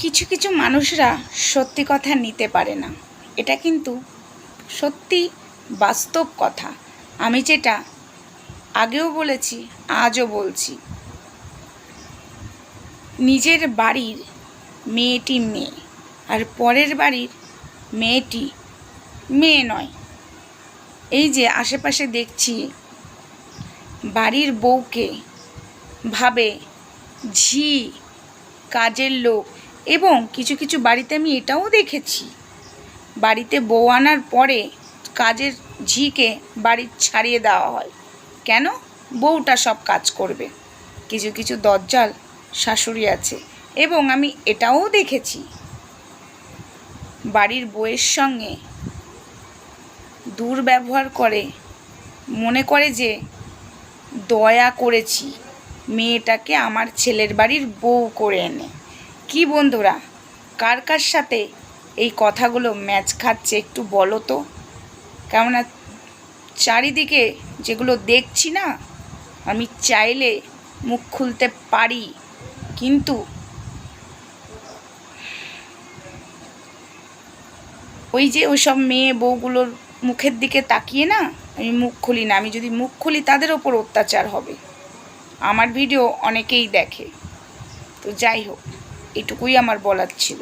কিছু কিছু মানুষরা সত্যি কথা নিতে পারে না, এটা কিন্তু সত্যি বাস্তব কথা। আমি যেটা আগেও বলেছি, আজও বলছি, নিজের বাড়ির মেয়েটি মেয়ে আর পরের বাড়ির মেয়েটি মেয়ে নয়। এই যে আশেপাশে দেখছি বাড়ির বউকে ভাবে ঝি, কাজের লোক, এবং কিছু কিছু বাড়িতে আমি এটাও দেখেছি বাড়িতে বউ আনার পরে কাজের ঝিকে বাড়ি ছাড়িয়ে দেওয়া হয়। কেন? বউটা সব কাজ করবে। কিছু কিছু দজ্জাল শাশুড়ি আছে। এবং আমি এটাও দেখেছি বাড়ির বউয়ের সঙ্গে দুর্ব্যবহার করে, মনে করে যে দয়া করেছি মেয়েটাকে আমার ছেলের বাড়ির বউ করে এনে। কি বন্ধুরা, কার কার সাথে এই কথাগুলো ম্যাচ খাচ্ছে একটু বলো তো। কেননা চারিদিকে যেগুলো দেখছি না, আমি চাইলে মুখ খুলতে পারি, কিন্তু ওই যে ওইসব মেয়ে বউগুলোর মুখের দিকে তাকিয়ে না আমি মুখ খুলি না। আমি যদি মুখ খুলি তাদের ওপর অত্যাচার হবে। আমার ভিডিও অনেকেই দেখে। তো যাই হোক, এটুকুই আমার বলার ছিল।